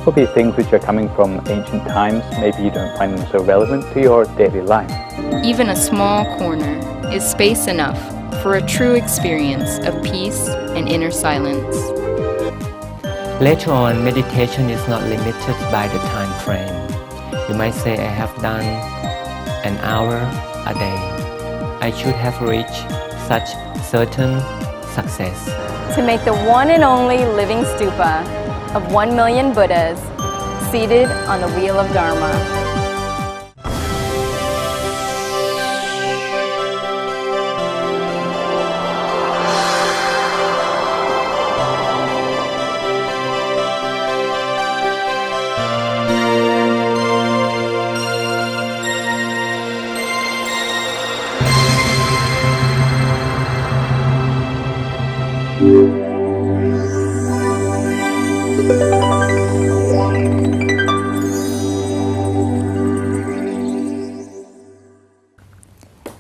will be things which are coming from ancient times. Maybe you don't find them so relevant to your daily life. Even a small corner is space enough for a true experience of peace and inner silence. Later on, meditation is not limited by the time frame. You might say, I have done an hour a day. I should have reached such certain success. To make the one and only living stupa of 1 million Buddhas seated on the wheel of Dharma.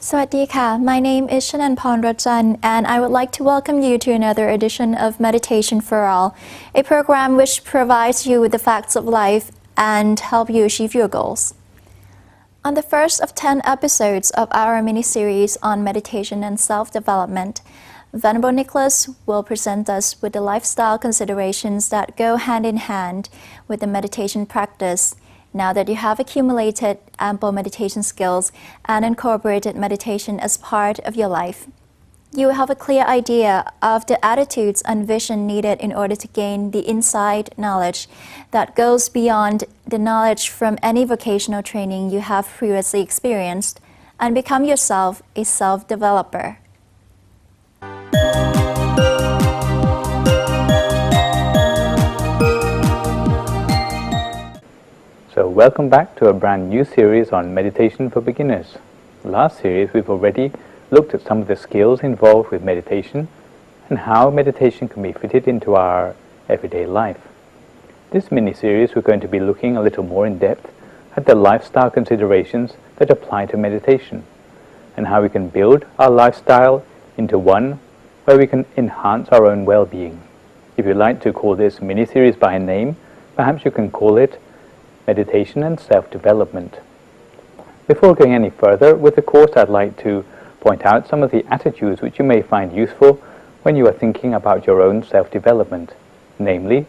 Sawadee. My name is Shananporn Rajan, and I would like to welcome you to another edition of Meditation for All, a program which provides you with the facts of life and help you achieve your goals. On the first of 10 episodes of our mini-series on meditation and self-development, Venerable Nicholas will present us with the lifestyle considerations that go hand in hand with the meditation practice. Now that you have accumulated ample meditation skills and incorporated meditation as part of your life, you will have a clear idea of the attitudes and vision needed in order to gain the inside knowledge that goes beyond the knowledge from any vocational training you have previously experienced and become yourself a self-developer. So welcome back to a brand new series on meditation for beginners. Last series we've already looked at some of the skills involved with meditation and how meditation can be fitted into our everyday life. This mini-series we're going to be looking a little more in depth at the lifestyle considerations that apply to meditation and how we can build our lifestyle into one where we can enhance our own well-being. If you'd like to call this mini-series by a name, perhaps you can call it Meditation and Self-Development. Before going any further with the course, I'd like to point out some of the attitudes which you may find useful when you are thinking about your own self-development. Namely,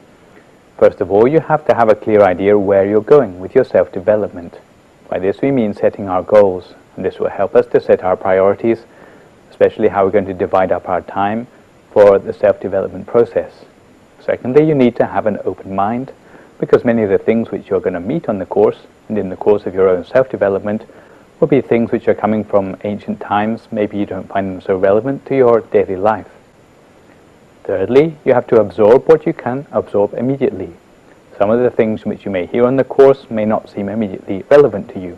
first of all, you have to have a clear idea where you're going with your self-development. By this we mean setting our goals, and this will help us to set our priorities, especially how we're going to divide up our time for the self-development process. Secondly, you need to have an open mind, because many of the things which you're going to meet on the course and in the course of your own self-development will be things which are coming from ancient times. Maybe you don't find them so relevant to your daily life. Thirdly, you have to absorb what you can absorb immediately. Some of the things which you may hear on the course may not seem immediately relevant to you,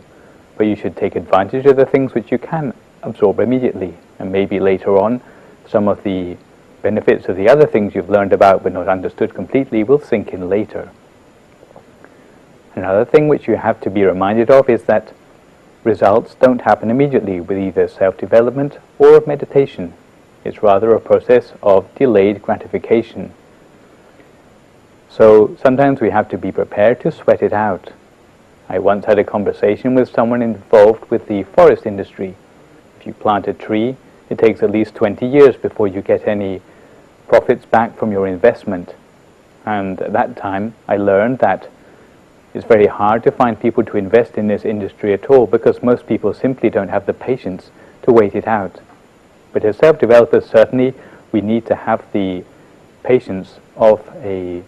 but you should take advantage of the things which you can absorb immediately, and maybe later on some of the benefits of the other things you've learned about but not understood completely will sink in later. Another thing which you have to be reminded of is that results don't happen immediately with either self-development or meditation. It's rather a process of delayed gratification. So sometimes we have to be prepared to sweat it out. I once had a conversation with someone involved with the forest industry. If you plant a tree, it takes at least 20 years before you get any profits back from your investment. And at that time I learned that it's very hard to find people to invest in this industry at all, because most people simply don't have the patience to wait it out. But as self-developers, certainly we need to have the patience of a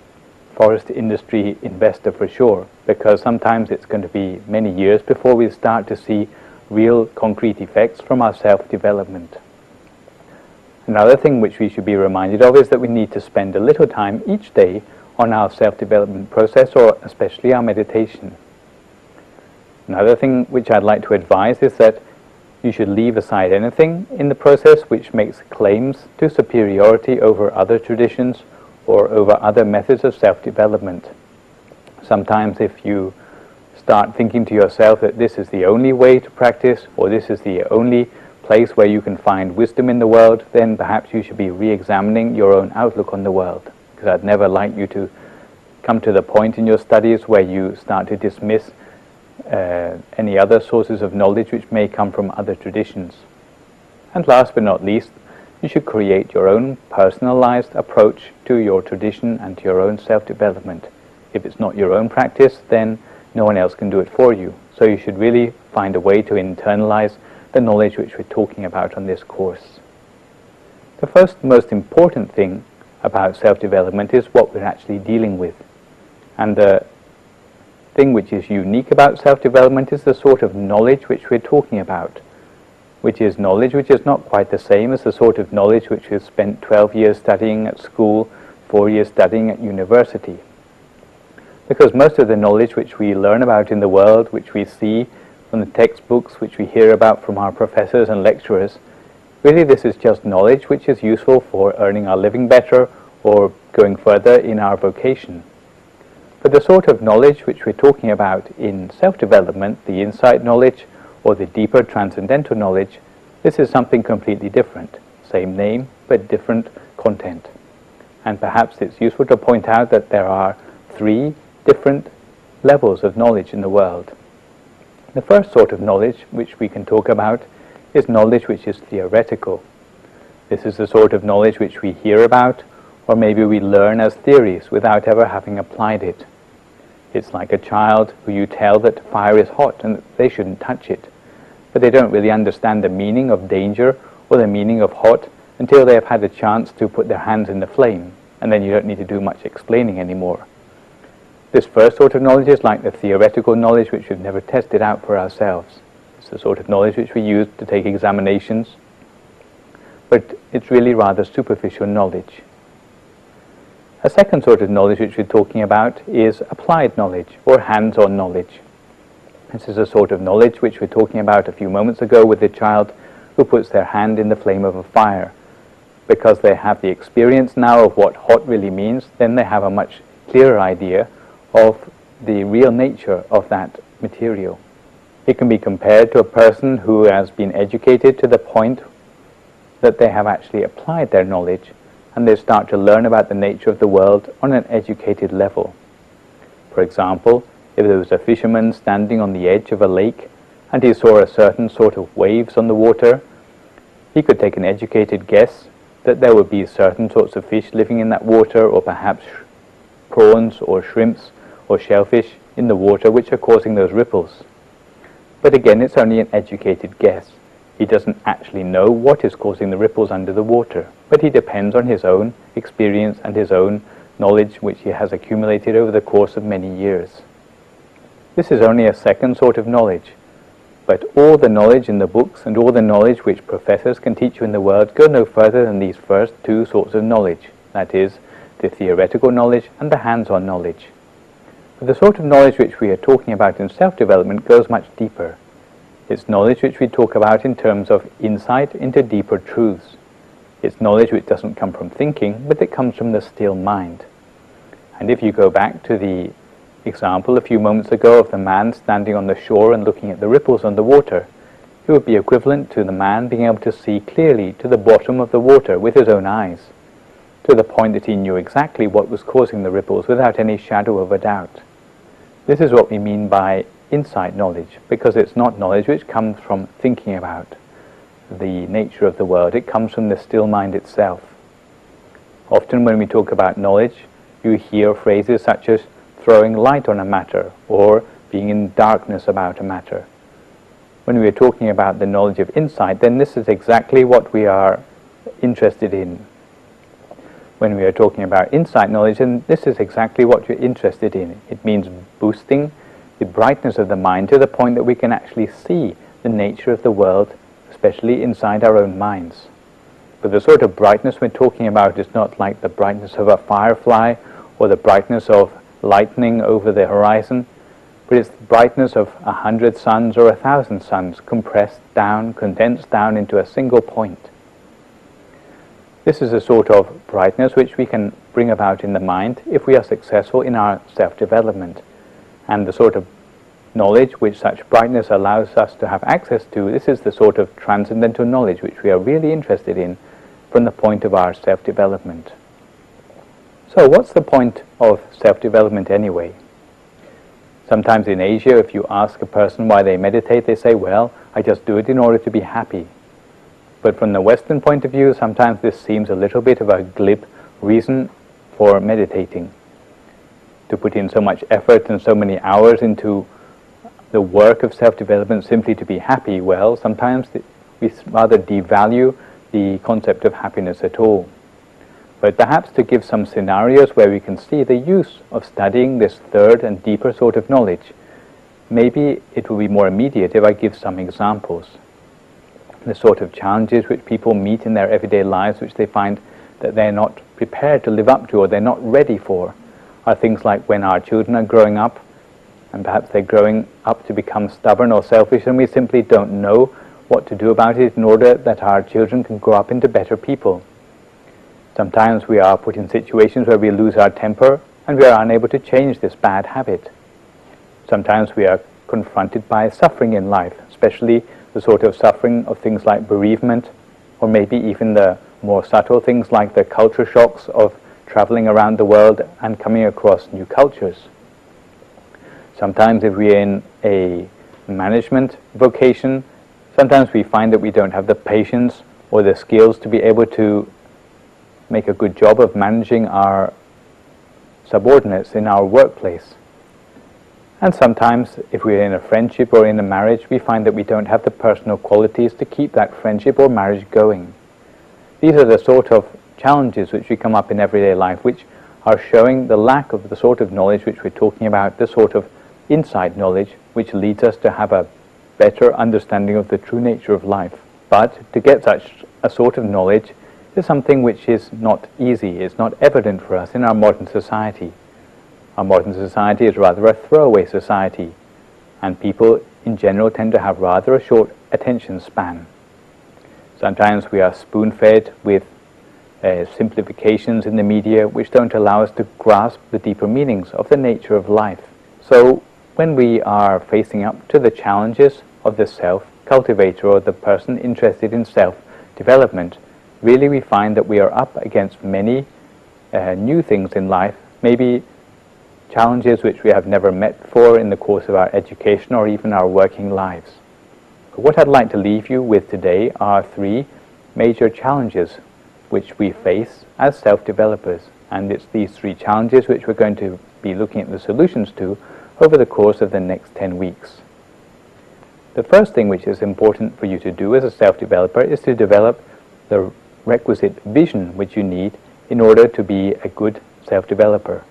forest industry investor for sure, because sometimes it's going to be many years before we start to see real concrete effects from our self-development. Another thing which we should be reminded of is that we need to spend a little time each day on our self-development process, or especially our meditation. Another thing which I'd like to advise is that you should leave aside anything in the process which makes claims to superiority over other traditions or over other methods of self-development. Sometimes if you start thinking to yourself that this is the only way to practice, or this is the only place where you can find wisdom in the world, then perhaps you should be re-examining your own outlook on the world. Because I'd never like you to come to the point in your studies where you start to dismiss any other sources of knowledge which may come from other traditions. And last but not least, you should create your own personalized approach to your tradition and to your own self-development. If it's not your own practice, then no one else can do it for you. So you should really find a way to internalize the knowledge which we're talking about on this course. The first most important thing about self-development is what we're actually dealing with. And the thing which is unique about self-development is the sort of knowledge which we're talking about, which is knowledge which is not quite the same as the sort of knowledge which we've spent 12 years studying at school, 4 years studying at university. Because most of the knowledge which we learn about in the world, which we see from the textbooks, which we hear about from our professors and lecturers, really this is just knowledge which is useful for earning our living better or going further in our vocation. But the sort of knowledge which we're talking about in self-development, the insight knowledge or the deeper transcendental knowledge, this is something completely different. Same name, but different content. And perhaps it's useful to point out that there are 3 different levels of knowledge in the world. The first sort of knowledge which we can talk about is knowledge which is theoretical. This is the sort of knowledge which we hear about, or maybe we learn as theories without ever having applied it. It's like a child who you tell that fire is hot and that they shouldn't touch it, but they don't really understand the meaning of danger or the meaning of hot until they have had a chance to put their hands in the flame, and then you don't need to do much explaining anymore. This first sort of knowledge is like the theoretical knowledge which we've never tested out for ourselves. It's the sort of knowledge which we use to take examinations, but it's really rather superficial knowledge. A second sort of knowledge which we're talking about is applied knowledge or hands-on knowledge. This is a sort of knowledge which we're talking about a few moments ago with the child who puts their hand in the flame of a fire. Because they have the experience now of what hot really means, then they have a much clearer idea of the real nature of that material. It can be compared to a person who has been educated to the point that they have actually applied their knowledge and they start to learn about the nature of the world on an educated level. For example, if there was a fisherman standing on the edge of a lake and he saw a certain sort of waves on the water, he could take an educated guess that there would be certain sorts of fish living in that water, or perhaps prawns or shrimps or shellfish in the water which are causing those ripples. But again, it's only an educated guess. He doesn't actually know what is causing the ripples under the water, but he depends on his own experience and his own knowledge which he has accumulated over the course of many years. This is only a second sort of knowledge, but all the knowledge in the books and all the knowledge which professors can teach you in the world go no further than these first 2 sorts of knowledge, that is, the theoretical knowledge and the hands-on knowledge. But the sort of knowledge which we are talking about in self-development goes much deeper. It's knowledge which we talk about in terms of insight into deeper truths. It's knowledge which doesn't come from thinking, but it comes from the still mind. And if you go back to the example a few moments ago of the man standing on the shore and looking at the ripples on the water, it would be equivalent to the man being able to see clearly to the bottom of the water with his own eyes, to the point that he knew exactly what was causing the ripples without any shadow of a doubt. This is what we mean by insight knowledge, because it's not knowledge which comes from thinking about the nature of the world. It comes from the still mind itself. Often when we talk about knowledge, you hear phrases such as throwing light on a matter or being in darkness about a matter. When we are talking about the knowledge of insight, then this is exactly what we are interested in. When we are talking about insight knowledge, then this is exactly what you're interested in. It means boosting the brightness of the mind to the point that we can actually see the nature of the world, especially inside our own minds. But the sort of brightness we're talking about is not like the brightness of a firefly or the brightness of lightning over the horizon, but it's the brightness of 100 suns or 1,000 suns compressed down, condensed down into a single point. This is a sort of brightness which we can bring about in the mind if we are successful in our self-development. And the sort of knowledge which such brightness allows us to have access to, this is the sort of transcendental knowledge which we are really interested in from the point of our self-development. So what's the point of self-development anyway? Sometimes in Asia, if you ask a person why they meditate, they say, well, I just do it in order to be happy. But from the Western point of view, sometimes this seems a little bit of a glib reason for meditating. To put in so much effort and so many hours into the work of self-development simply to be happy, well, sometimes we rather devalue the concept of happiness at all. But perhaps to give some scenarios where we can see the use of studying this third and deeper sort of knowledge, maybe it will be more immediate if I give some examples. The sort of challenges which people meet in their everyday lives which they find that they're not prepared to live up to or they're not ready for are things like when our children are growing up and perhaps they're growing up to become stubborn or selfish and we simply don't know what to do about it in order that our children can grow up into better people. Sometimes we are put in situations where we lose our temper and we are unable to change this bad habit. Sometimes we are confronted by suffering in life, especially the sort of suffering of things like bereavement, or maybe even the more subtle things like the culture shocks of traveling around the world and coming across new cultures. Sometimes if we're in a management vocation, sometimes we find that we don't have the patience or the skills to be able to make a good job of managing our subordinates in our workplace. And sometimes, if we're in a friendship or in a marriage, we find that we don't have the personal qualities to keep that friendship or marriage going. These are the sort of challenges which we come up in everyday life, which are showing the lack of the sort of knowledge which we're talking about, the sort of inside knowledge which leads us to have a better understanding of the true nature of life. But to get such a sort of knowledge is something which is not easy, it's not evident for us in our modern society. Our modern society is rather a throwaway society, and people in general tend to have rather a short attention span. Sometimes we are spoon-fed with simplifications in the media which don't allow us to grasp the deeper meanings of the nature of life. So when we are facing up to the challenges of the self-cultivator or the person interested in self-development, really we find that we are up against many new things in life, maybe challenges which we have never met before in the course of our education or even our working lives. But what I'd like to leave you with today are 3 major challenges which we face as self-developers, and it's these 3 challenges which we're going to be looking at the solutions to over the course of the next 10 weeks. The first thing which is important for you to do as a self-developer is to develop the requisite vision which you need in order to be a good self-developer.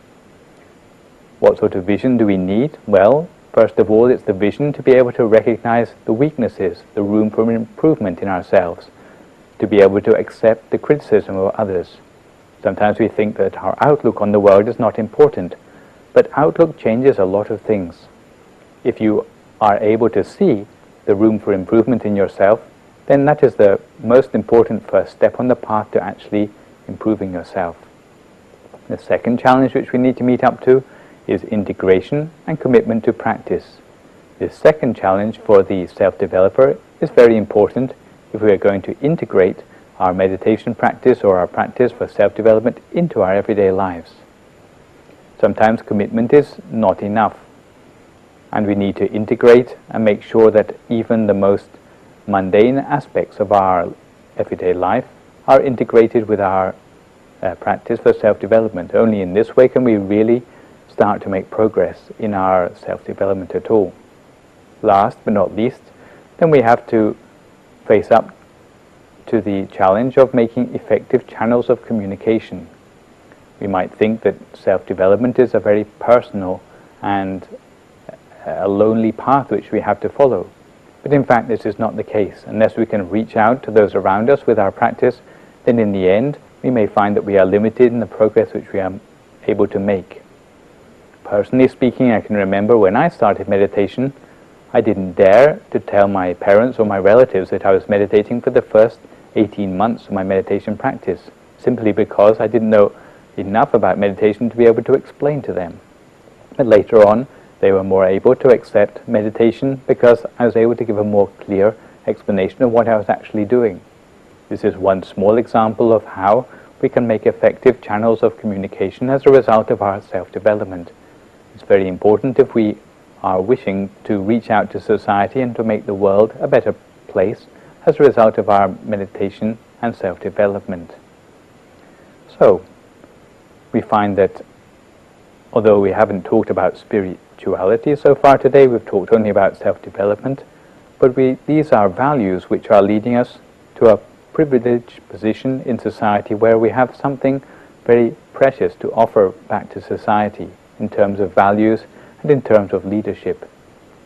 What sort of vision do we need? Well, first of all, it's the vision to be able to recognize the weaknesses, the room for improvement in ourselves, to be able to accept the criticism of others. Sometimes we think that our outlook on the world is not important, but outlook changes a lot of things. If you are able to see the room for improvement in yourself, then that is the most important first step on the path to actually improving yourself. The second challenge which we need to meet up to is integration and commitment to practice. This second challenge for the self-developer is very important if we are going to integrate our meditation practice or our practice for self-development into our everyday lives. Sometimes commitment is not enough, and we need to integrate and make sure that even the most mundane aspects of our everyday life are integrated with our practice for self-development. Only in this way can we really start to make progress in our self-development at all. Last but not least, then we have to face up to the challenge of making effective channels of communication. We might think that self-development is a very personal and a lonely path which we have to follow. But in fact, this is not the case. Unless we can reach out to those around us with our practice, then in the end, we may find that we are limited in the progress which we are able to make. Personally speaking, I can remember when I started meditation, I didn't dare to tell my parents or my relatives that I was meditating for the first 18 months of my meditation practice, simply because I didn't know enough about meditation to be able to explain to them. But later on, they were more able to accept meditation because I was able to give a more clear explanation of what I was actually doing. This is one small example of how we can make effective channels of communication as a result of our self-development. It's very important if we are wishing to reach out to society and to make the world a better place as a result of our meditation and self-development. So, we find that although we haven't talked about spirituality so far today, we've talked only about self-development, but these are values which are leading us to a privileged position in society where we have something very precious to offer back to society in terms of values and in terms of leadership.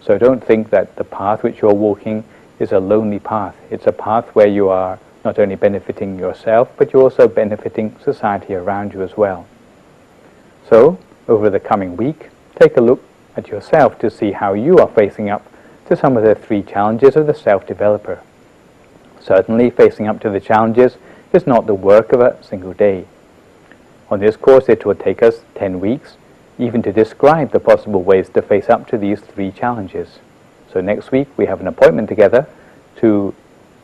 So don't think that the path which you're walking is a lonely path. It's a path where you are not only benefiting yourself, but you're also benefiting society around you as well. So, over the coming week, take a look at yourself to see how you are facing up to some of the 3 challenges of the self-developer. Certainly, facing up to the challenges is not the work of a single day. On this course, it will take us 10 weeks even to describe the possible ways to face up to these 3 challenges. So next week, we have an appointment together to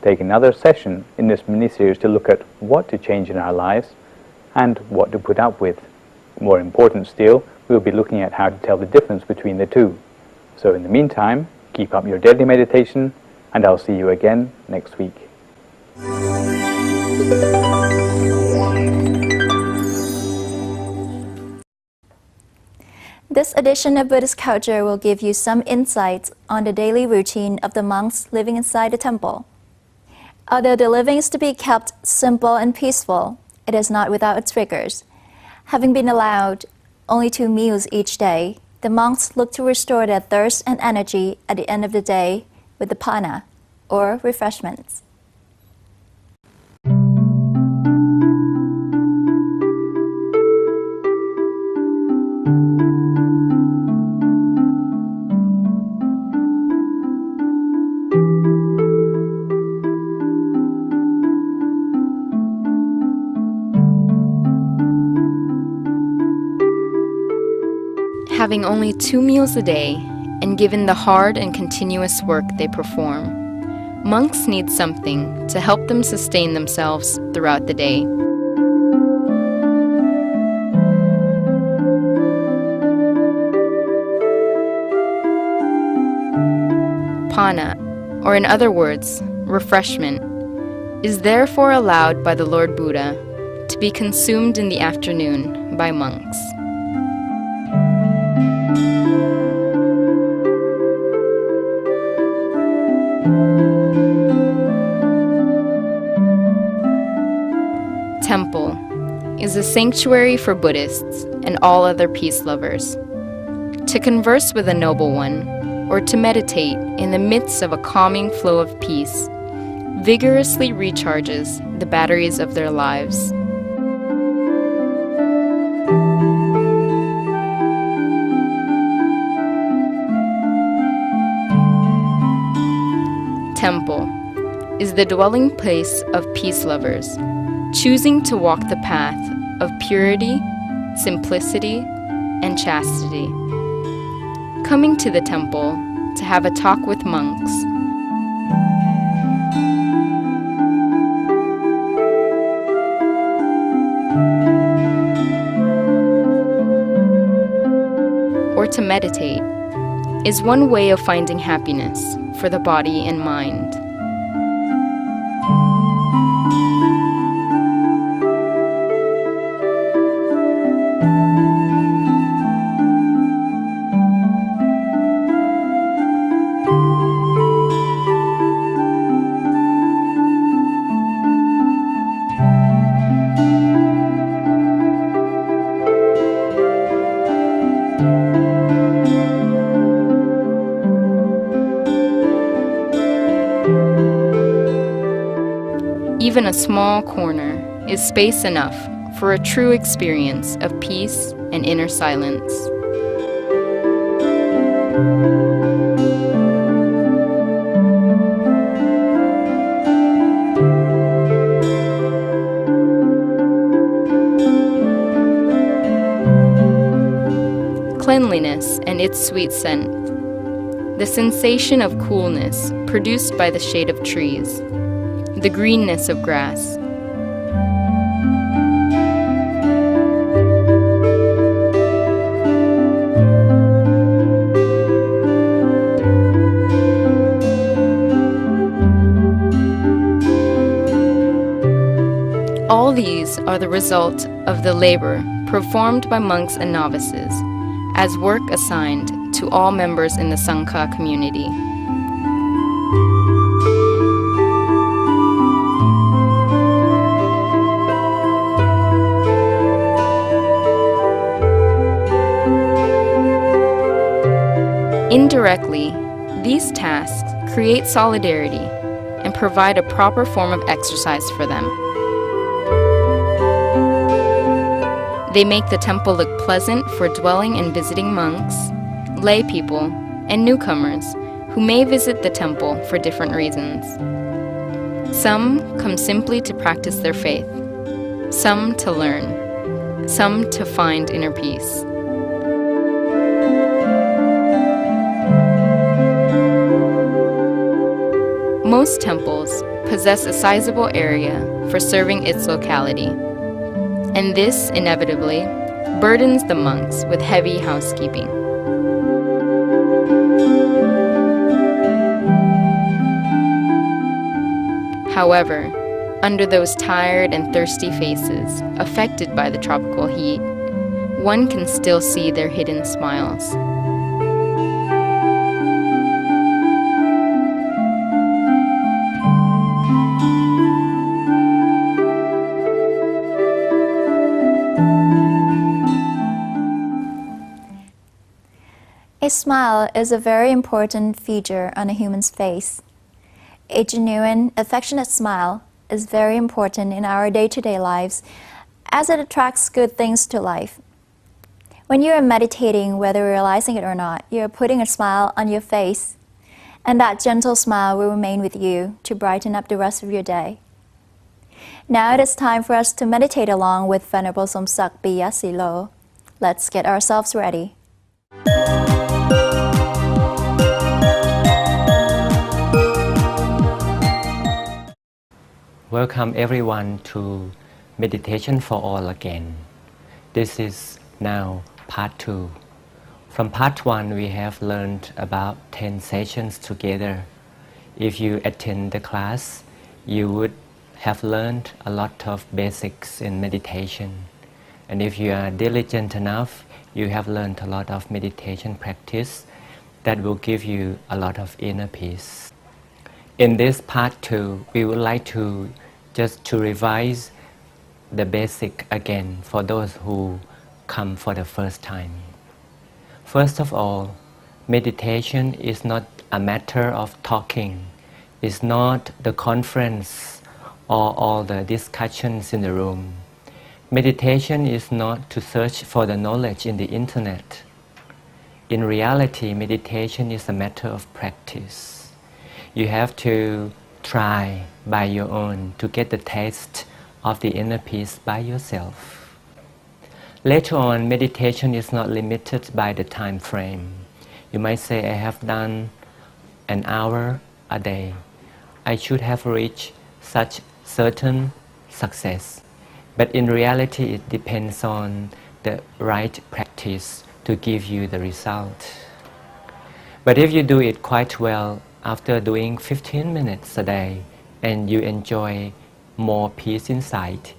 take another session in this mini-series to look at what to change in our lives and what to put up with. More important still, we'll be looking at how to tell the difference between the 2. So in the meantime, keep up your daily meditation, and I'll see you again next week. This edition of Buddhist Culture will give you some insights on the daily routine of the monks living inside the temple. Although the living is to be kept simple and peaceful, it is not without its rigors. Having been allowed only 2 meals each day, the monks look to restore their thirst and energy at the end of the day with the pana, or refreshments. Having only 2 meals a day, and given the hard and continuous work they perform, monks need something to help them sustain themselves throughout the day. Pana, or in other words, refreshment, is therefore allowed by the Lord Buddha to be consumed in the afternoon by monks. Temple is a sanctuary for Buddhists and all other peace lovers. To converse with a noble one, or to meditate in the midst of a calming flow of peace, vigorously recharges the batteries of their lives. Temple is the dwelling place of peace lovers, choosing to walk the path of purity, simplicity, and chastity. Coming to the temple to have a talk with monks, or to meditate, is one way of finding happiness for the body and mind. Even a small corner is space enough for a true experience of peace and inner silence. Cleanliness and its sweet scent, the sensation of coolness produced by the shade of trees, the greenness of grass, All these are the result of the labor performed by monks and novices as work assigned to all members in the Sangha community. Indirectly, these tasks create solidarity and provide a proper form of exercise for them. They make the temple look pleasant for dwelling and visiting monks, lay people, and newcomers who may visit the temple for different reasons. Some come simply to practice their faith, some to learn, some to find inner peace. Most temples possess a sizable area for serving its locality, and this inevitably burdens the monks with heavy housekeeping. However, under those tired and thirsty faces affected by the tropical heat, one can still see their hidden smiles. A smile is a very important feature on a human's face. A genuine, affectionate smile is very important in our day-to-day lives as it attracts good things to life. When you are meditating, whether realizing it or not, you are putting a smile on your face, and that gentle smile will remain with you to brighten up the rest of your day. Now it is time for us to meditate along with Venerable Somsak Biyasilo. Let's get ourselves ready. Welcome everyone to Meditation for All again. This is now part 2. From part 1 we have learned about 10 sessions together. If you attend the class, you would have learned a lot of basics in meditation. And if you are diligent enough, you have learned a lot of meditation practice that will give you a lot of inner peace. In this part 2, we would like to just to revise the basic again for those who come for the first time. First of all, meditation is not a matter of talking. It's not the conference or all the discussions in the room. Meditation is not to search for the knowledge in the internet. In reality, meditation is a matter of practice. You have to try by your own to get the taste of the inner peace by yourself. Later on, meditation is not limited by the time frame. You might say, I have done an hour a day. I should have reached such certain success. But in reality, it depends on the right practice to give you the result. But if you do it quite well, after doing 15 minutes a day and you enjoy more peace inside,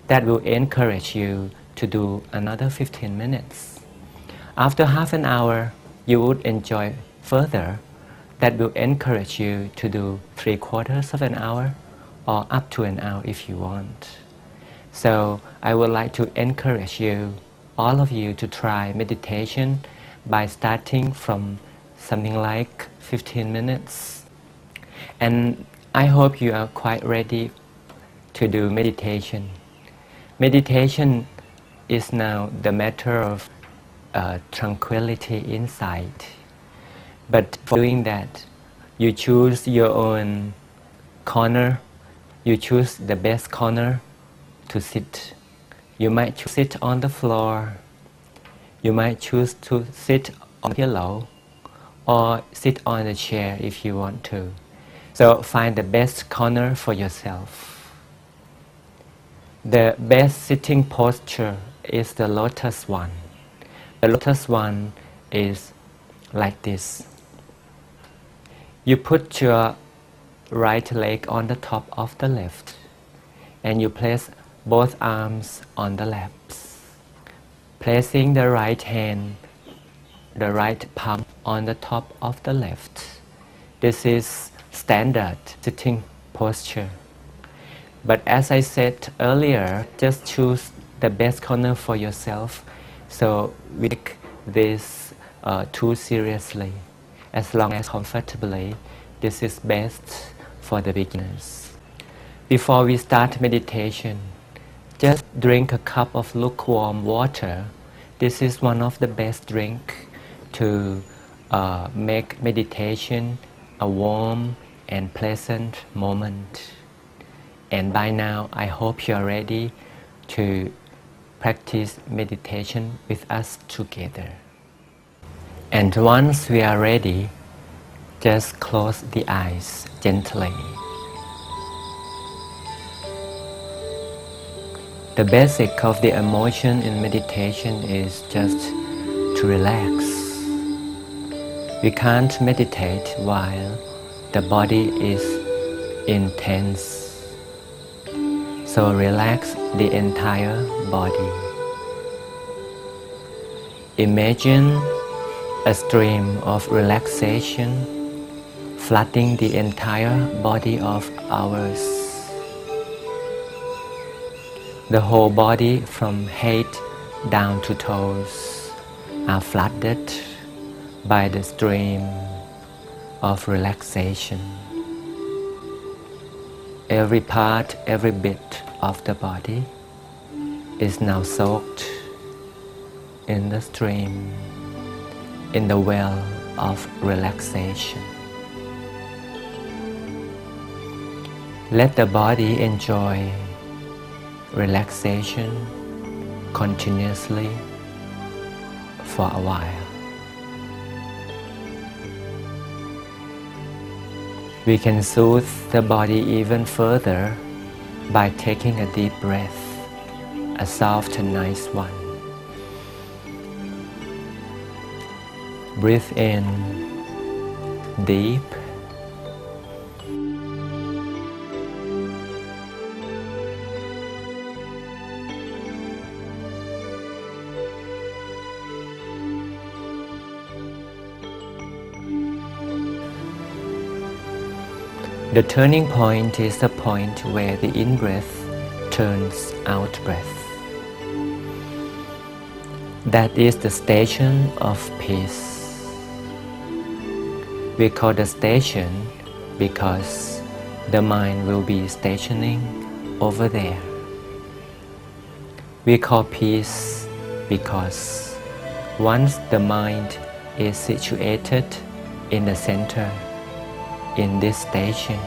that will encourage you to do another 15 minutes. After half an hour, you would enjoy further. That will encourage you to do 3/4 of an hour or up to an hour if you want. So I would like to encourage you, all of you, to try meditation by starting from something like 15 minutes. And I hope you are quite ready to do meditation. Meditation is now the matter of tranquility inside. But for doing that, you choose your own corner. You choose the best corner to sit. You might sit on the floor. You might choose to sit on a pillow or sit on a chair if you want to. So find the best corner for yourself. The best sitting posture is the lotus one. The lotus one is like this. You put your right leg on the top of the left and you place both arms on the laps, placing the right hand, the right palm on the top of the left. This is standard sitting posture. But as I said earlier, just choose the best corner for yourself. So we take this too seriously. As long as comfortably, this is best for the beginners. Before we start meditation, just drink a cup of lukewarm water. This is one of the best drinks to make meditation a warm and pleasant moment. And by now, I hope you are ready to practice meditation with us together. And once we are ready, just close the eyes gently. The basic of the emotion in meditation is just to relax. We can't meditate while the body is intense. So relax the entire body. Imagine a stream of relaxation flooding the entire body of ours. The whole body from head down to toes are flooded by the stream of relaxation. Every part, every bit of the body is now soaked in the stream, in the well of relaxation. Let the body enjoy relaxation continuously for a while. We can soothe the body even further by taking a deep breath, a soft and nice one. Breathe in deep. The turning point is the point where the in-breath turns out-breath. That is the station of peace. We call the station because the mind will be stationing over there. We call peace because once the mind is situated in the center, in this station,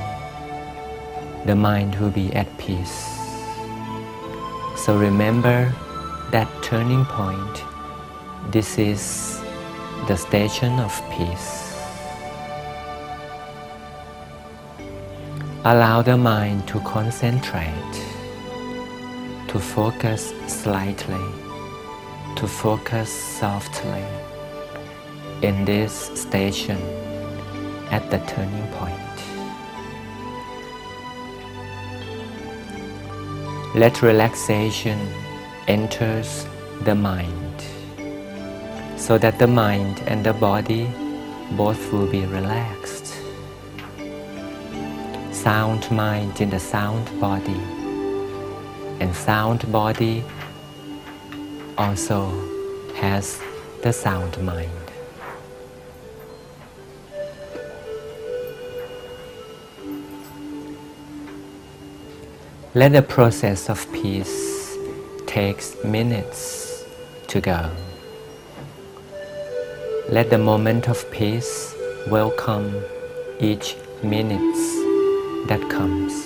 the mind will be at peace. So remember that turning point. This is the station of peace. Allow the mind to concentrate, to focus slightly, to focus softly in this station at the turning point. Let relaxation enters the mind so that the mind and the body both will be relaxed. Sound mind in the sound body, and sound body also has the sound mind. Let the process of peace take minutes to go. Let the moment of peace welcome each minute that comes.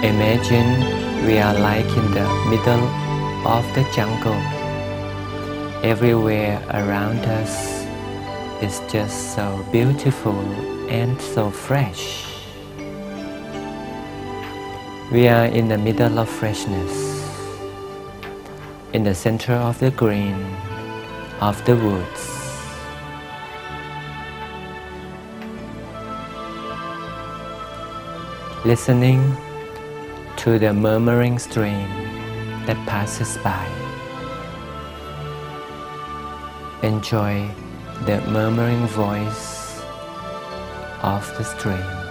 Imagine we are like in the middle of the jungle. Everywhere around us is just so beautiful and so fresh. We are in the middle of freshness, in the center of the green of the woods. Listening to the murmuring stream that passes by. Enjoy the murmuring voice of the stream.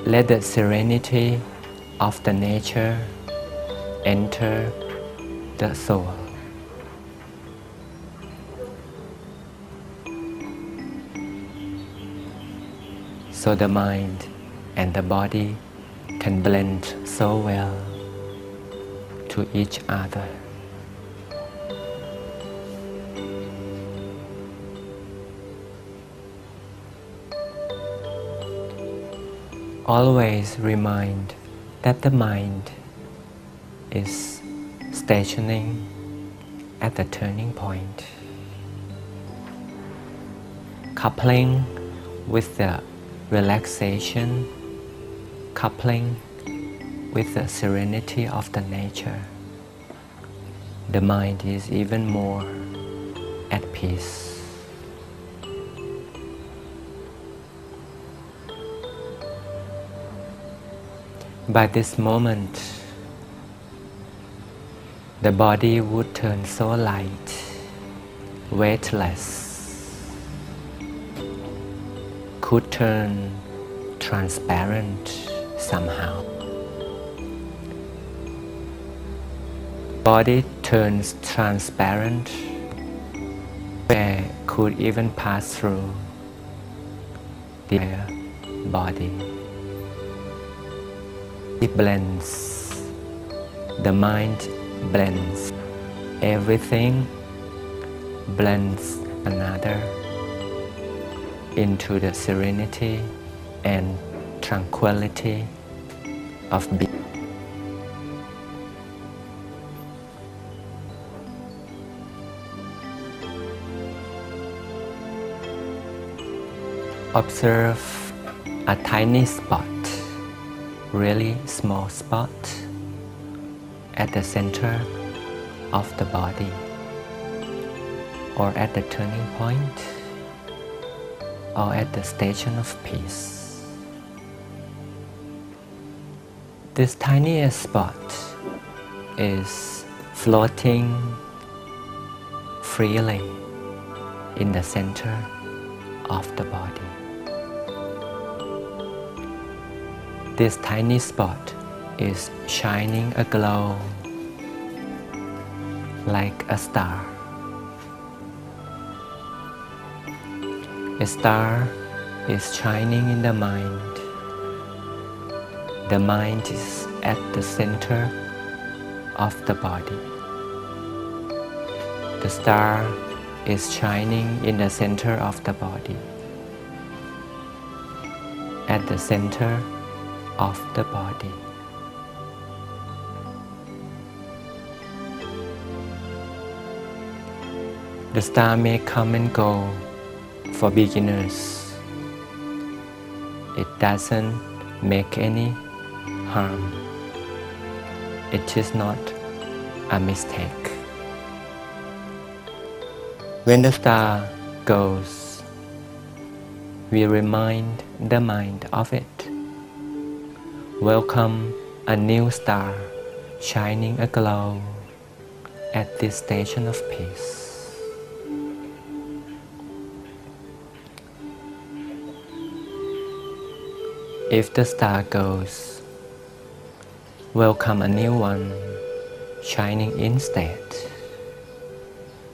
let the serenity of the nature enter the soul. So the mind and the body can blend so well to each other. Always remind that the mind is stationing at the turning point, coupling with the relaxation, coupling with the serenity of the nature. The mind is even more at peace. By this moment, the body would turn so light, weightless, could turn transparent somehow. Body turns transparent, air could even pass through the body. It blends, the mind blends, everything blends another into the serenity and tranquility of being. Observe a tiny spot, really small spot at the center of the body or at the turning point or at the station of peace. This tiniest spot is floating freely in the center of the body. This tiny spot is shining a glow like a star. A star is shining in the mind. The mind is at the center of the body. The star is shining in the center of the body. At the center of the body. The star may come and go for beginners. It doesn't make any harm. It is not a mistake. When the star goes, we remind the mind of it. Welcome a new star shining aglow at this station of peace. If the star goes, welcome a new one shining instead.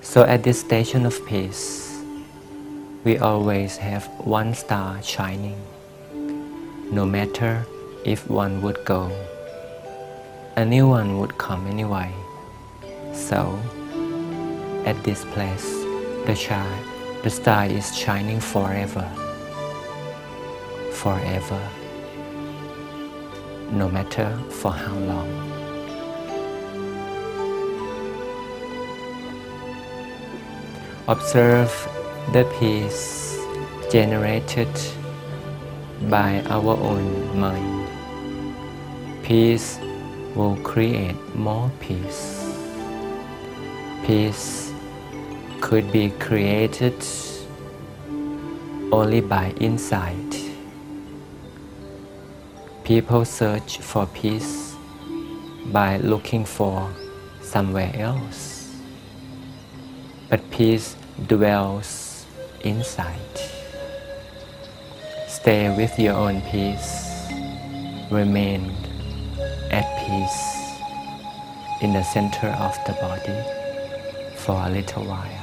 So at this station of peace, we always have one star shining, no matter if one would go, a new one would come anyway. So, at this place, the star is shining forever, forever, no matter for how long. Observe the peace generated by our own mind. Peace will create more peace. Peace could be created only by insight. People search for peace by looking for somewhere else. But peace dwells inside. Stay with your own peace remain at peace in the center of the body for a little while.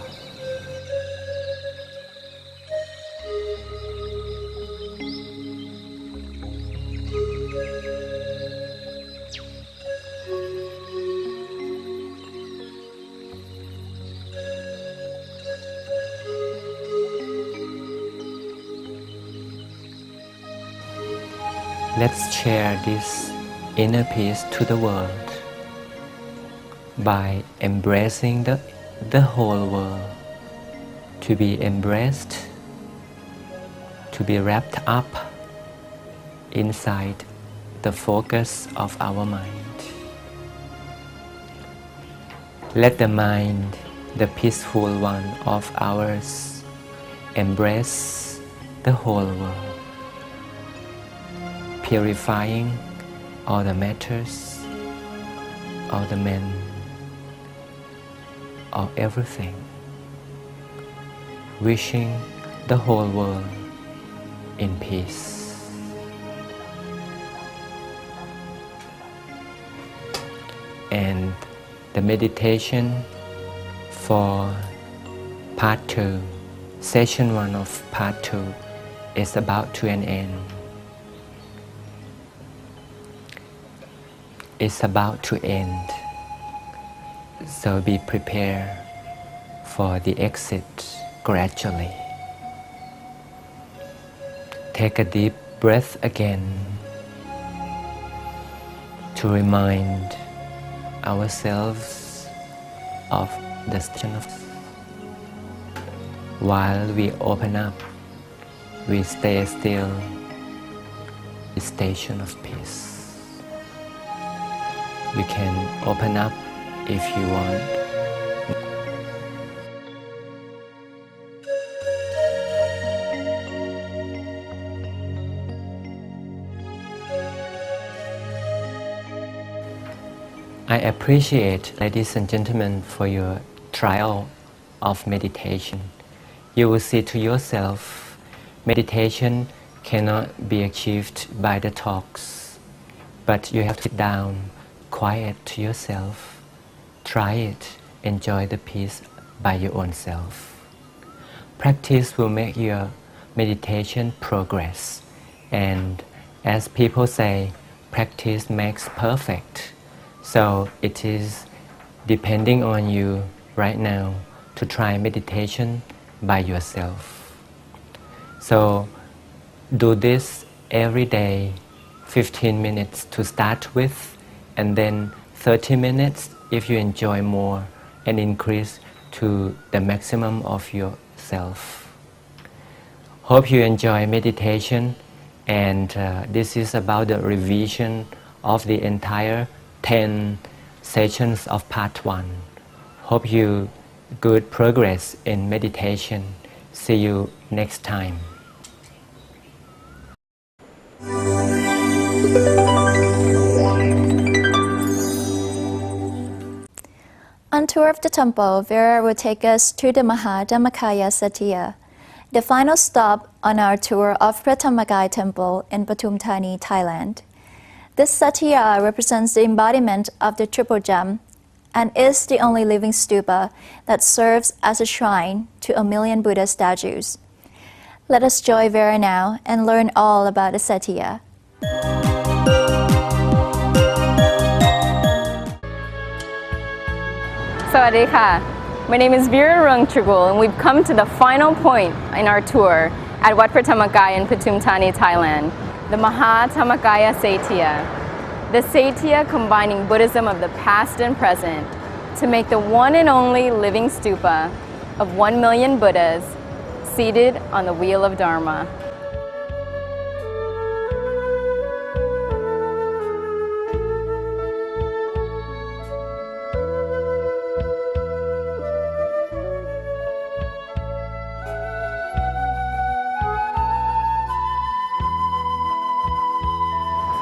Let's share this inner peace to the world by embracing the whole world. To be embraced, to be wrapped up inside the focus of our mind. Let the mind, the peaceful one of ours, embrace the whole world, purifying all the matters, all the men, all everything, wishing the whole world in peace. And the meditation for part 2, session 1 of part 2 is about to an end. It's about to end, so be prepared for the exit gradually. Take a deep breath again to remind ourselves of the station of peace. While we open up, we stay still, the station of peace. You can open up if you want. I appreciate, ladies and gentlemen, for your trial of meditation. You will see to yourself, meditation cannot be achieved by the talks, but you have to sit down, quiet to yourself, try it, enjoy the peace by your own self. Practice will make your meditation progress, and as people say, practice makes perfect. So it is depending on you right now to try meditation by yourself. So do this every day, 15 minutes to start with, and then 30 minutes if you enjoy more, and increase to the maximum of yourself. Hope you enjoy meditation, and this is about the revision of the entire 10 sessions of part 1. Hope you good progress in meditation. See you next time. On tour of the temple, Vera will take us to the Mahadhammakaya Satya, the final stop on our tour of Pratamagai Temple in Pathum Thani, Thailand. This Satya represents the embodiment of the triple gem and is the only living stupa that serves as a shrine to 1 million Buddha statues. Let us join Vera now and learn all about the Satya. Sawadee ka. My name is Vera Rungchagul, and we've come to the final point in our tour at Wat Pratamagai in Pathum Thani, Thailand, the Mahadhammakaya Satya. The Satya combining Buddhism of the past and present to make the one and only living stupa of 1 million Buddhas seated on the wheel of Dharma.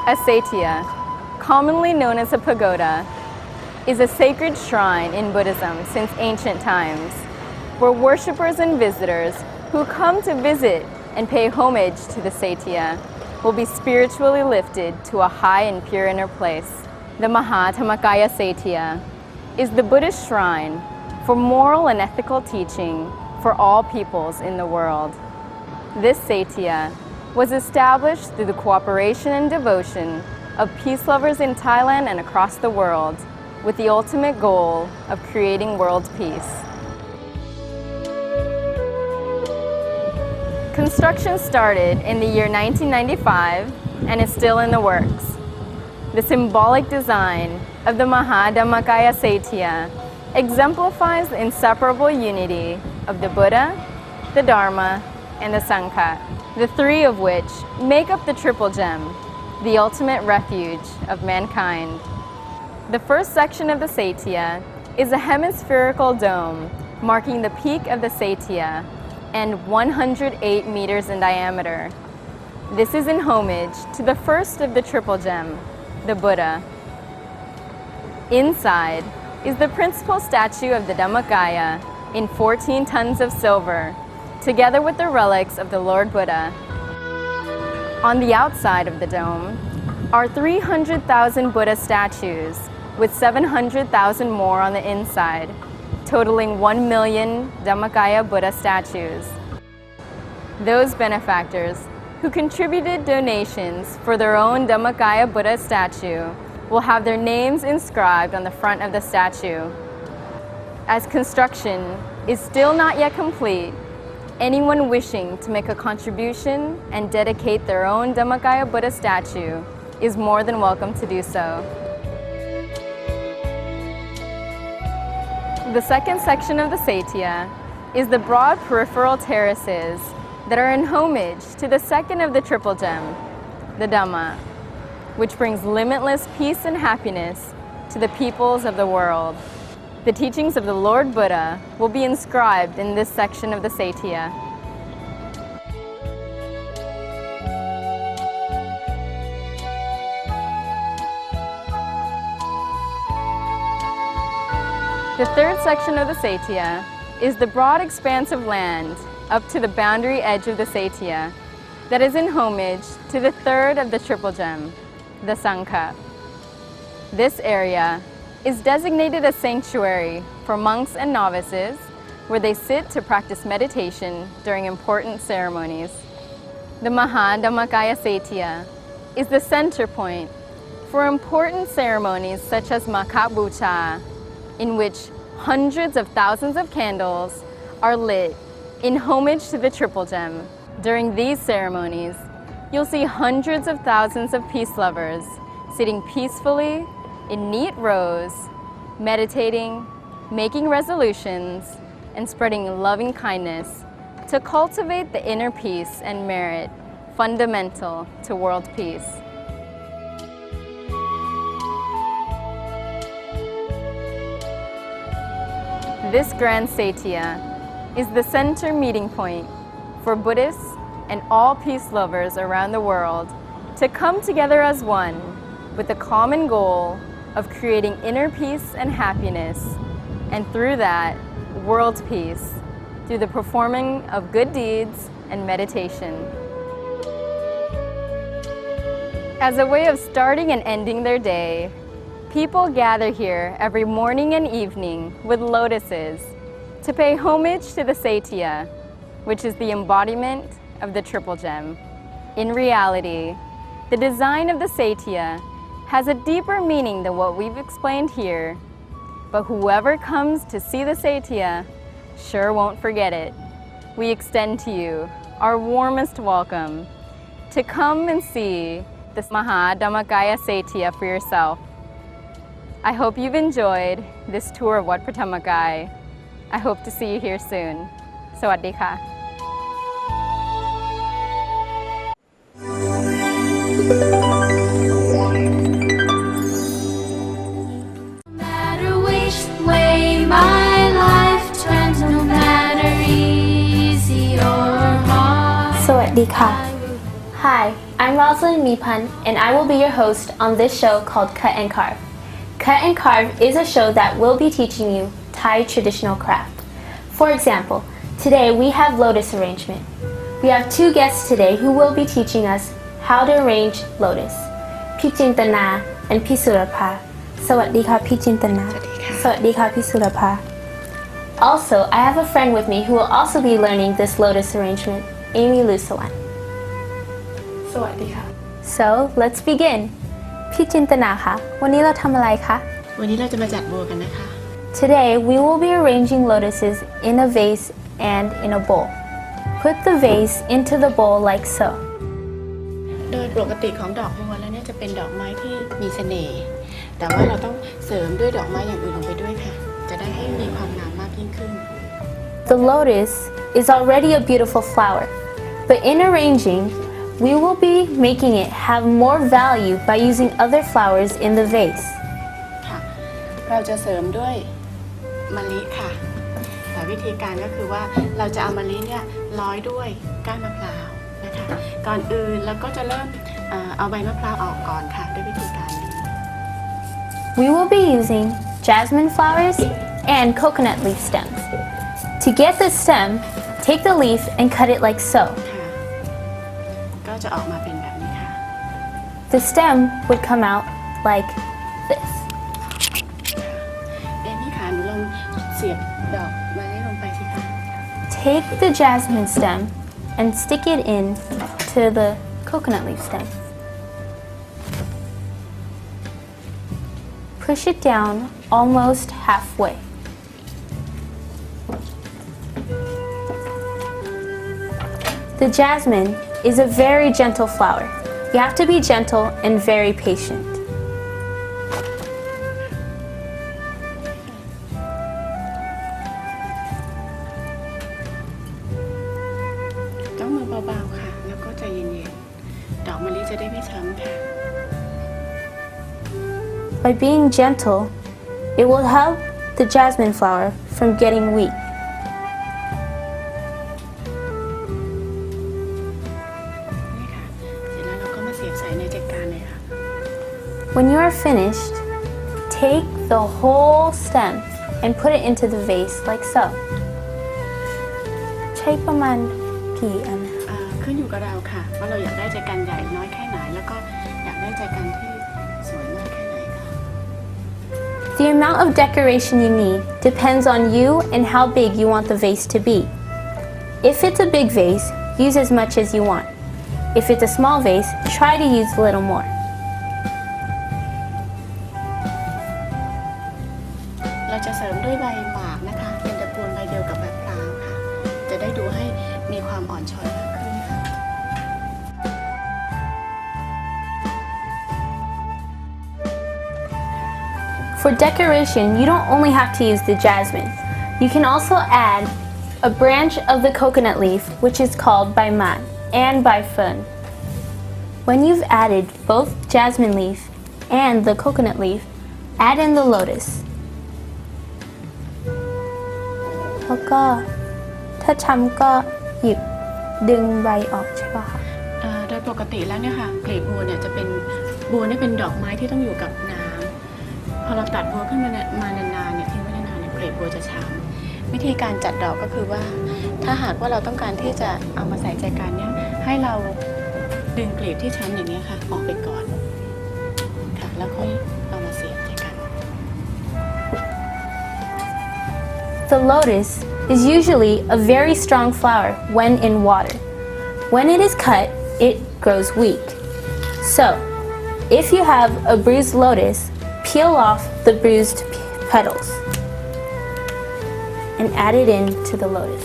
A Satya, commonly known as a pagoda, is a sacred shrine in Buddhism since ancient times, where worshippers and visitors who come to visit and pay homage to the Satya will be spiritually lifted to a high and pure inner place. The Mahathammakaya Saitya is the Buddhist shrine for moral and ethical teaching for all peoples in the world. This Saitya was established through the cooperation and devotion of peace lovers in Thailand and across the world, with the ultimate goal of creating world peace. Construction started in the year 1995 and is still in the works. The symbolic design of the Mahathammakaya Saitya exemplifies the inseparable unity of the Buddha, the Dharma, and the Sangha, the three of which make up the Triple Gem, the ultimate refuge of mankind. The first section of the Saitya is a hemispherical dome marking the peak of the Saitya and 108 meters in diameter. This is in homage to the first of the Triple Gem, the Buddha. Inside is the principal statue of the Dhammakaya in 14 tons of silver, together with the relics of the Lord Buddha. On the outside of the dome are 300,000 Buddha statues, with 700,000 more on the inside, totaling 1 million Dhammakaya Buddha statues. Those benefactors who contributed donations for their own Dhammakaya Buddha statue will have their names inscribed on the front of the statue. As construction is still not yet complete, anyone wishing to make a contribution and dedicate their own Dhammakaya Buddha statue is more than welcome to do so. The second section of the Saitya is the broad peripheral terraces that are in homage to the second of the Triple Gem, the Dhamma, which brings limitless peace and happiness to the peoples of the world. The teachings of the Lord Buddha will be inscribed in this section of the Saitya. The third section of the Saitya is the broad expanse of land up to the boundary edge of the Saitya that is in homage to the third of the Triple Gem, the Sangha. This area is designated a sanctuary for monks and novices where they sit to practice meditation during important ceremonies. The Mahathammakaya Saitya is the center point for important ceremonies such as Makha Bucha, in which hundreds of thousands of candles are lit in homage to the Triple Gem. During these ceremonies, you'll see hundreds of thousands of peace lovers sitting peacefully in neat rows, meditating, making resolutions, and spreading loving kindness to cultivate the inner peace and merit fundamental to world peace. This Grand Saitya is the center meeting point for Buddhists and all peace lovers around the world to come together as one with the common goal of creating inner peace and happiness, and through that, world peace, through the performing of good deeds and meditation. As a way of starting and ending their day, people gather here every morning and evening with lotuses to pay homage to the Saitya, which is the embodiment of the Triple Gem. In reality, the design of the Saitya has a deeper meaning than what we've explained here, but whoever comes to see the Saitya sure won't forget it. We extend to you our warmest welcome to come and see the Mahathammakaya Saitya for yourself. I hope you've enjoyed this tour of Wat Phra Thamakai. I hope to see you here soon. Sawadee ka. Hi, I'm Rosalind Meepan, and I will be your host on this show called Cut and Carve. Cut and Carve is a show that will be teaching you Thai traditional craft. For example, today we have lotus arrangement. We have two guests today who will be teaching us how to arrange lotus พี่จินตนา and พี่สุรภาสวัสดีค่ะพี่จินตนา สวัสดีค่ะพี่สุรภา Also, I have a friend with me who will also be learning this lotus arrangement, Amy Lusawan. สวัสดีค่ะ So, let's begin. พี่จินตนาคะวันนี้เราทำอะไรคะ วันนี้เราจะมาจัดโบกันนะคะ Today, we will be arranging lotuses in a vase and in a bowl. Put the vase into the bowl like so. โดยปกติของดอกบัวแล้วเนี่ยจะเป็นดอกไม้ที่มีเสน่ห์แต่ว่าเราต้องเสริมด้วยดอกไม้อย่างอื่นลงไปด้วยค่ะ จะได้ให้มีความงามมากยิ่งขึ้น The lotus is already a beautiful flower, but in arranging, we will be making it have more value by using other flowers in the vase. ค่ะ เราจะเสริมด้วยมะลิค่ะแต่วิธีการก็คือว่าเราจะเอามะลิเนี่ยร้อยด้วยก้านมะพร้าวนะคะก่อนอื่นเราก็จะเริ่มเอาใบมะพร้าวออกก่อนค่ะด้วยวิธีการนี้ We will be using jasmine flowers and coconut leaf stems. To get the stem, take the leaf and cut it like so. ค่ะก็จะออกมาเป็นแบบนี้ค่ะ The stem would come out like this. เอมี่ค่ะหนูลองเสียบดอกมะลิลงไปสิคะ Take the jasmine stem and stick it in to the coconut leaf stem. Push it down almost halfway. The jasmine is a very gentle flower. You have to be gentle and very patient. ต้องมือเบาๆค่ะ แล้วก็ใจเย็นๆ ดอกมะลิจะได้ไม่ช้ำค่ะ By being gentle, it will help the jasmine flower from getting weak. นี่ค่ะ เสร็จแล้วเราก็มาเสียบใส่ในใจกลางเลยค่ะ When you are finished, take the whole stem and put it into the vase like so. ใช้ประมาณกี่อัน ขึ้นอยู่กับเราค่ะ ว่าเราอยากได้ใจกันใหญ่น้อยแค่ไหน แล้วก็อยากได้ใจกันที่สวยมากแค่ไหนค่ะ The amount of decoration you need depends on you and how big you want the vase to be. If it's a big vase, use as much as you want. If it's a small vase, try to use a little more. เราจะเสริมด้วยใบหมากนะคะ เป็นตระกูลใบเดียวกับใบพร้าวค่ะ จะได้ดูให้มีความอ่อนช้อยมากขึ้นค่ะ For decoration, you don't only have to use the jasmine. You can also add a branch of the coconut leaf, which is called bai man, and bai fern. When you've added both jasmine leaf and the coconut leaf, add in the lotus. แล้วก็ถ้าช้ำก็หยิบดึงใบออกใช่ป่ะคะ โดยปกติแล้วเนี่ยค่ะกลีบบัวเนี่ยจะเป็นบัวเนี่ยเป็นดอกไม้ที่ต้องอยู่กับน้ำพอเราตัดบัวขึ้นมานานๆเนี่ยทิ้งไว้นานๆเนี่ยกลีบบัวจะช้ำวิธีการจัดดอกก็คือว่า ถ้าหากว่าเราต้องการที่จะเอามาใส่ใจกันเนี่ยให้เราดึงกลีบที่ช้ำอย่างนี้ยค่ะออกไปก่อนค่ะแล้วค่อยเอามาเสียบใจกัน The lotus is usually a very strong flower when in water. When it is cut, it grows weak. So, if you have a bruised lotus, peel off the bruised petals and add it into the lotus.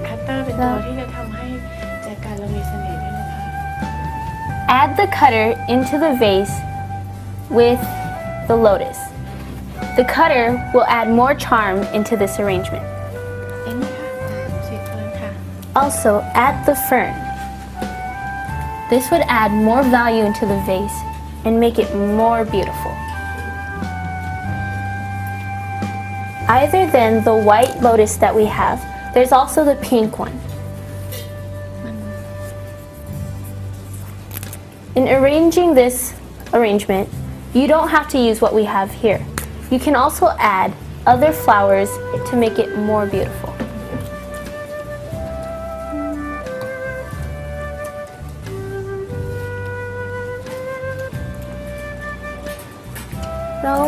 Cutter เป็นตัวที่จะทำให้ใจกันเรามีเสน่ห์ด้วยนะคะ Add the cutter into the vase with the lotus. The cutter will add more charm into this arrangement. เอ็มค่ะสีเฟิร์นค่ะ Also, add the fern. This would add more value into the vase and make it more beautiful. Other than the white lotus that we have, there's also the pink one. In arranging this arrangement, you don't have to use what we have here. You can also add other flowers to make it more beautiful. Now,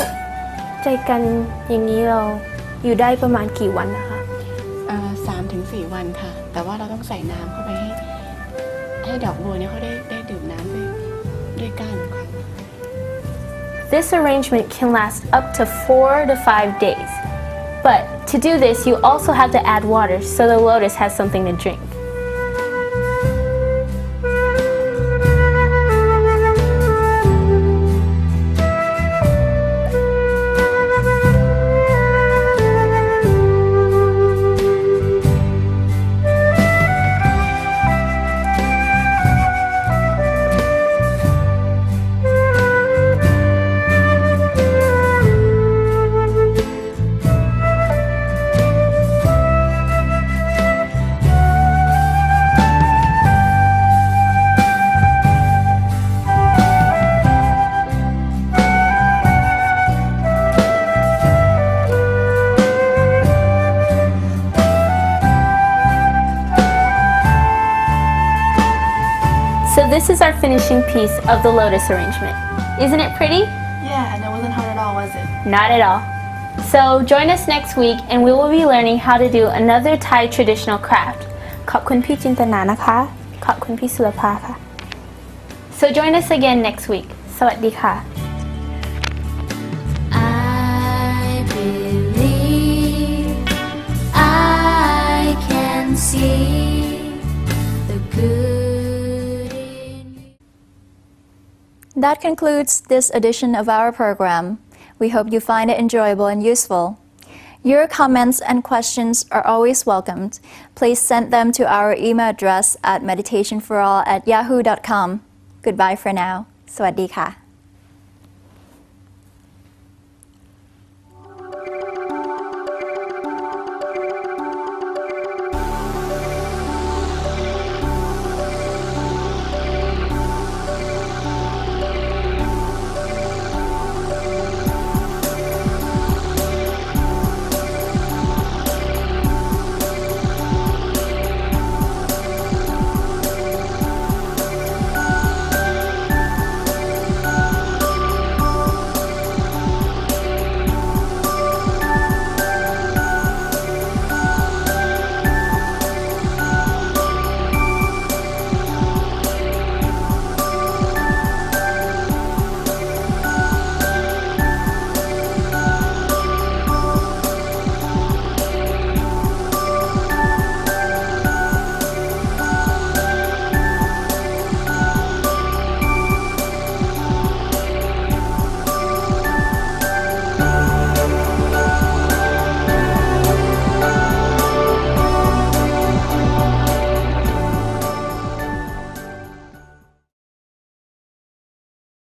ใจกันอย่างนี้เราอยู่ได้ประมาณกี่วันนะคะ 3-4 วันค่ะ แต่ว่าเราต้องใส่น้ำเข้าไปให้ดอกบัวเนี่ยเขาได้ดื่มน้ำด้วยก้านของเขา This arrangement can last up to 4 to 5 days. But to do this, you also have to add water so the lotus has something to drink. So this is our finishing piece of the lotus arrangement. Isn't it pretty? Yeah, and it wasn't hard at all, was it? Not at all. So join us next week and we will be learning how to do another Thai traditional craft. ขอบคุณพี่จินตนานะคะ ขอบคุณพี่สุรภาค่ะ So join us again next week. สวัสดีค่ะ I believe I can see the good in you. That concludes this edition of our program. We hope you find it enjoyable and useful. Your comments and questions are always welcomed. Please send them to our email address at meditationforall@yahoo.com. Goodbye for now. สวัสดีค่ะ